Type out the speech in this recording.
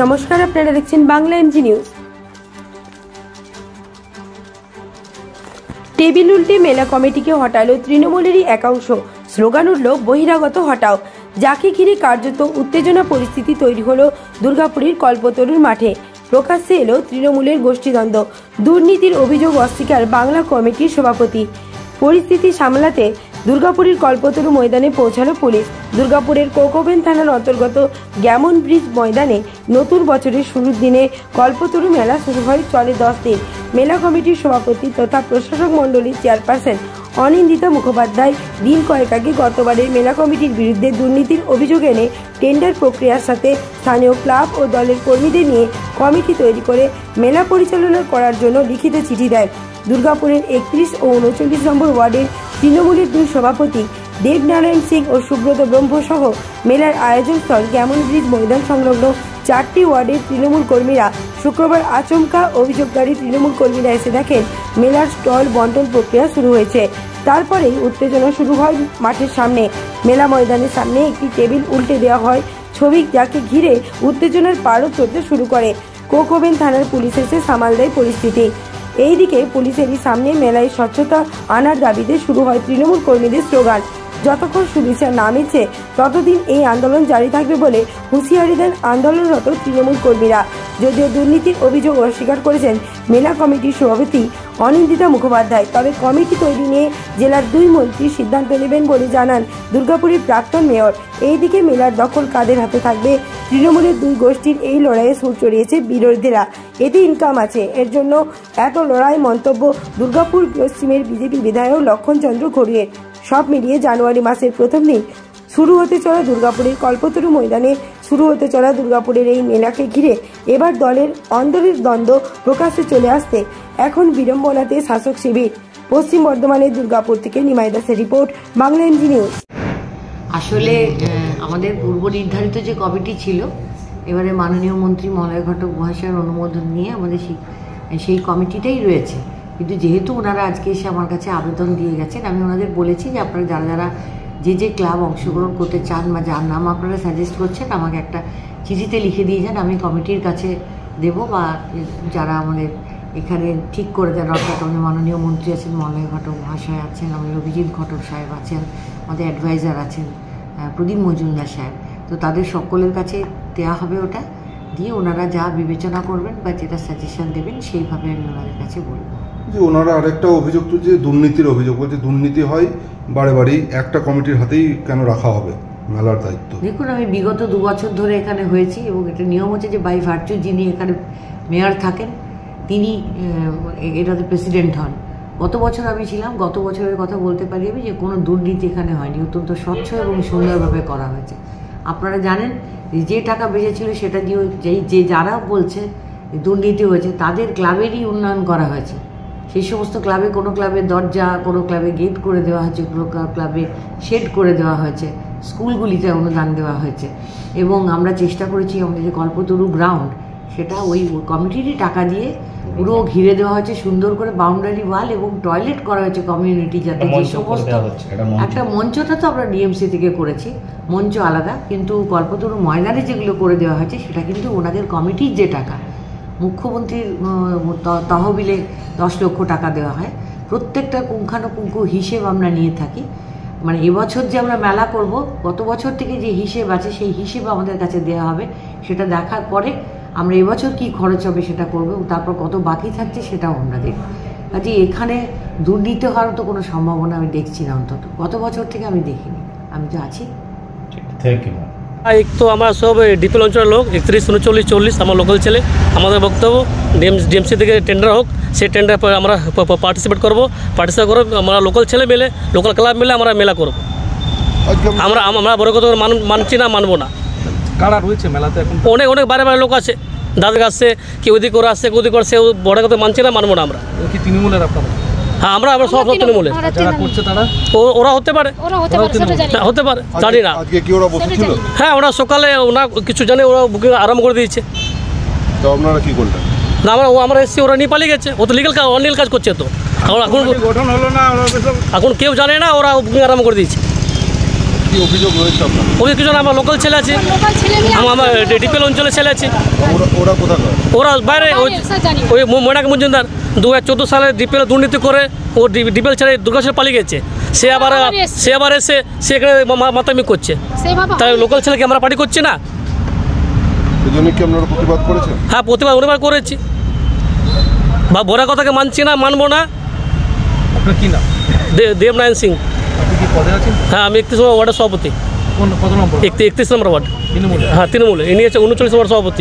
নমস্কার, আপনারা দেখছেন বাংলা এমজি নিউজ। টেবিল উল্টে মেলা কমিটিকে হটালো তৃণমূলেরই একাংশ। স্লোগান উঠল বহিরাগত হটাও। যাকে ঘিরে কার্যত উত্তেজনা পরিস্থিতি তৈরি হলো দুর্গাপুরের কল্পতরুর মাঠে। প্রকাশ্যে এলো তৃণমূলের গোষ্ঠীদ্বন্দ্ব। দুর্নীতির অভিযোগ অস্বীকার বাংলা কমিটির সভাপতি। পরিস্থিতি সামলাতে দুর্গাপুরের কল্পতরু ময়দানে পৌঁছালো পুলিশ। দুর্গাপুরের কোকোভেন থানার অন্তর্গত গ্যামন ব্রিজ ময়দানে নতুন বছরের শুরুর দিনে কল্পতরু মেলা শুরু হয়, চলে 10 দিন। মেলা কমিটির সভাপতি তথা প্রশাসক মণ্ডলীর চেয়ারপারসন অনিন্দিতা মুখোপাধ্যায় দিন কয়েক আগে গতবারের মেলা কমিটির বিরুদ্ধে দুর্নীতির অভিযোগ এনে টেন্ডার প্রক্রিয়ার সাথে স্থানীয় ক্লাব ও দলের কর্মীদের নিয়ে কমিটি তৈরি করে মেলা পরিচালনা করার জন্য লিখিত চিঠি দেয়। দুর্গাপুরের 31 ও 39 নম্বর ওয়ার্ডের তৃণমূলের দুই সভাপতি দেবনারায়ণ সিং ও সুব্রত ব্রহ্ম সহ মেলার আয়োজনস্থল গ্যামন ব্রিজ ময়দান সংলগ্ন 4টি ওয়ার্ডের তৃণমূল কর্মীরা শুক্রবার আচমকা অভিযোগকারী তৃণমূল কর্মীরা এসে দেখেন মেলার স্টল বন্টন প্রক্রিয়া শুরু হয়েছে। তারপরেই উত্তেজনা শুরু হয় মাঠের সামনে। মেলা ময়দানের সামনে একটি টেবিল উল্টে দেওয়া হয় ছবি, যাকে ঘিরে উত্তেজনার পারও চড়তে শুরু করে। কোকোভেন থানার পুলিশ এসে সামাল দেয় পরিস্থিতি। এইদিকে পুলিশেরই সামনে মেলায় স্বচ্ছতা আনার দাবিতে শুরু হয় তৃণমূল কর্মীদের স্লোগান। যতক্ষণ সুবিচার না মিলছে ততদিন এই আন্দোলন জারি থাকবে বলে হুঁশিয়ারি দেন আন্দোলনরত তৃণমূল কর্মীরা। যদিও দুর্নীতির অভিযোগ অস্বীকার করেছেন মেলা কমিটির সভাপতি অনিন্দিতা মুখোপাধ্যায়, তবে কমিটি তৈরি নিয়ে জেলার 2 মন্ত্রী সিদ্ধান্ত নেবেন বলে জানান দুর্গাপুরের প্রাক্তন মেয়র। এইদিকে মেলার দখল কাদের হাতে থাকবে? তৃণমূলের 2 গোষ্ঠীর এই লড়াইয়ে সুর চড়িয়েছে বিরোধীরা। এতে ইনকাম আছে, এর জন্য এত লড়াই, মন্তব্য দুর্গাপুর পশ্চিমের বিজেপি বিধায়ক লক্ষণচন্দ্র ঘড়িয়ের। সব মিলিয়ে জানুয়ারি মাসের প্রথম দিন শুরু হতে চলা দুর্গাপুরের কল্পতরু ময়দানে শুরু হতে চলা দুর্গাপুরের এই মেলাকে ঘিরে এবার দলের অন্দরের দ্বন্দ্ব প্রকাশ্যে চলে আসতে এখন বিড়ম্বনাতে শাসক শিবির। পশ্চিম বর্ধমানের দুর্গাপুর থেকে নিমাই দাসের রিপোর্ট, বাংলা এমজি নিউজ। আসলে আমাদের পূর্ব নির্ধারিত যে কমিটি ছিল, এবারে মাননীয় মন্ত্রী মলয় ঘটক মহাশয়ের অনুমোদন নিয়ে আমাদের সেই কমিটিটাই রয়েছে। কিন্তু যেহেতু ওনারা আজকে এসে আমার কাছে আবেদন দিয়ে গেছেন, আমি ওনাদের বলেছি যে আপনারা যারা যারা যে ক্লাব অংশগ্রহণ করতে চান বা যার নাম আপনারা সাজেস্ট করছেন আমাকে একটা চিঠিতে লিখে দিয়ে যান, আমি কমিটির কাছে দেব। বা যারা আমাদের এখানে ঠিক করে দেন, অর্থাৎ আমাদের মাননীয় মন্ত্রী আছেন, মলয় ঘটক মহাশয় আছেন, আমাদের অভিজিৎ ঘটক সাহেব আছেন, আমাদের অ্যাডভাইজার আছেন প্রদীপ মজুমদার সাহেব, তো তাদের সকলের কাছে দেওয়া হবে। ওটা দিয়ে ওনারা যা বিবেচনা করবেন বা যেটা সাজেশন দেবেন সেইভাবে আমি ওনাদের কাছে বলবো। যে ওনারা আরেকটা অভিযোগ তো যে দুর্নীতির অভিযোগ, বলছে দুর্নীতি হয় বারে বারেই, একটা কমিটির হাতেই কেন রাখা হবে মেলার দায়িত্ব? দেখুন, আমি বিগত 2 বছর ধরে এখানে হয়েছি এবং এটা নিয়ম হচ্ছে যে বাই ভার্চু যিনি এখানে মেয়র থাকেন তিনি এটাতে প্রেসিডেন্ট হন। গত বছর আমি ছিলাম, গত বছরের কথা বলতে পারি আমি যে কোনো দুর্নীতি এখানে হয়নি, অত্যন্ত স্বচ্ছ এবং সুন্দরভাবে করা হয়েছে। আপনারা জানেন যে টাকা বেঁচেছিল সেটা দিয়ে যারা বলছে দুর্নীতি হয়েছে তাদের ক্লাবেরই উন্নয়ন করা হয়েছে। সেই সমস্ত ক্লাবে কোনো ক্লাবে দরজা, কোনো ক্লাবে গেট করে দেওয়া হয়েছে, কোনো ক্লাবে শেড করে দেওয়া হয়েছে, স্কুলগুলিতে অনুদান দেওয়া হয়েছে। এবং আমরা চেষ্টা করেছি আমাদের যে কল্পতরু গ্রাউন্ড সেটা ওই কমিটিরই টাকা দিয়ে পুরো ঘিরে দেওয়া হয়েছে, সুন্দর করে বাউন্ডারি ওয়াল এবং টয়লেট করা হয়েছে কমিউনিটি, যাতে যে সমস্ত একটা মঞ্চটা তো আমরা ডিএমসি থেকে করেছি, মঞ্চ আলাদা, কিন্তু কল্পতরু ময়দানে যেগুলো করে দেওয়া হয়েছে সেটা কিন্তু ওনাদের কমিটির যে টাকা, মুখ্যমন্ত্রীর তহবিলে 10 লক্ষ টাকা দেওয়া হয়, প্রত্যেকটা পুঙ্খানুপুঙ্খ হিসেব আমরা নিয়ে থাকি। মানে এবছর যে আমরা মেলা করব, গত বছর থেকে যে হিসেব আছে সেই হিসেব আমাদের কাছে দেওয়া হবে। সেটা দেখার পরে আমরা এবছর কি খরচ হবে সেটা করবো, তারপর কত বাকি থাকছে সেটাও আমরা দেখব। কাজে এখানে দুর্নীতি হওয়ার তো কোনো সম্ভাবনা আমি দেখছি না, অন্তত গত বছর থেকে আমি দেখিনি। আমি তো আছি। Thank you. এক তো আমরা সব ডিপেল অঞ্চলের লোক, 31, 39, 40 আমার লোকাল ছেলে। আমাদের বক্তব্য ডিএমসি থেকে টেন্ডার হোক, সেই টেন্ডার আমরা পার্টিসিপেট করবো। আমরা লোকাল ছেলে মিলে, লোকাল ক্লাব মিলে আমরা মেলা করবো। আমরা বড় কথা মানছি না, মানবো না। কারা রয়েছে মেলাতে এখন? অনেক বাইরে লোক আছে, দাদা আসছে, কেউ ওদিক করে আসছে, কেউ করছে, বড় কথা মানছি না, মানবো না আমরা। কি তৃণমূলের আপনারা? হ্যাঁ, আমরা সব তৃণমূলের। যারা করছে তারা ওরা হতে পারে, হতে পারে, জানি না। হ্যাঁ, ওরা সকালে ওরা কিছু জানে, ওরা বুকিং আরম্ভ করে দিয়েছে। তো আপনারা কি করলেন? না, আমরা এসেছি, ওরা নিয়ে পালিয়ে গেছে। ও তো অনলিগাল কাজ করছে। তো এখন কেউ জানে না, ওরা বুকিং আরম্ভ করে দিয়েছে। কি অভিযোগ রয়েছে আপনার? ওই কিছু আমার লোকাল ছেলে আছে, আমার ডিপিএল অঞ্চলের ছেলে আছে। ওরা কোথাকার? ওরা বাইরে ওই মৈনাক মজুমদার 2014 সালে ডিপিএল দুর্নীতি করে ও ডিপিএল ছেড়ে দুর্গাপুর পালিয়ে গেছে। সে আবার এসে সে এখানে মাতামি করছে। তাই লোকাল ছেলেকে আমরা পার্টি করছি না। এই জন্য কি আপনারা প্রতিবাদ করেছেন? হ্যাঁ, প্রতিবাদ অনেকবার করেছি। বা বড় কথাকে মানছি না, মানবো না। আপনার কি নাম? দেবনারায়ণ সিং। আপনি কি পদে আছেন? হ্যাঁ, আমি 31 নম্বর ওয়ার্ডের সভাপতি। কত নম্বর? 31 নম্বর ওয়ার্ড। তৃণমূলে? হ্যাঁ, তৃণমূলে। ইনি হচ্ছে 39 নম্বর সভাপতি।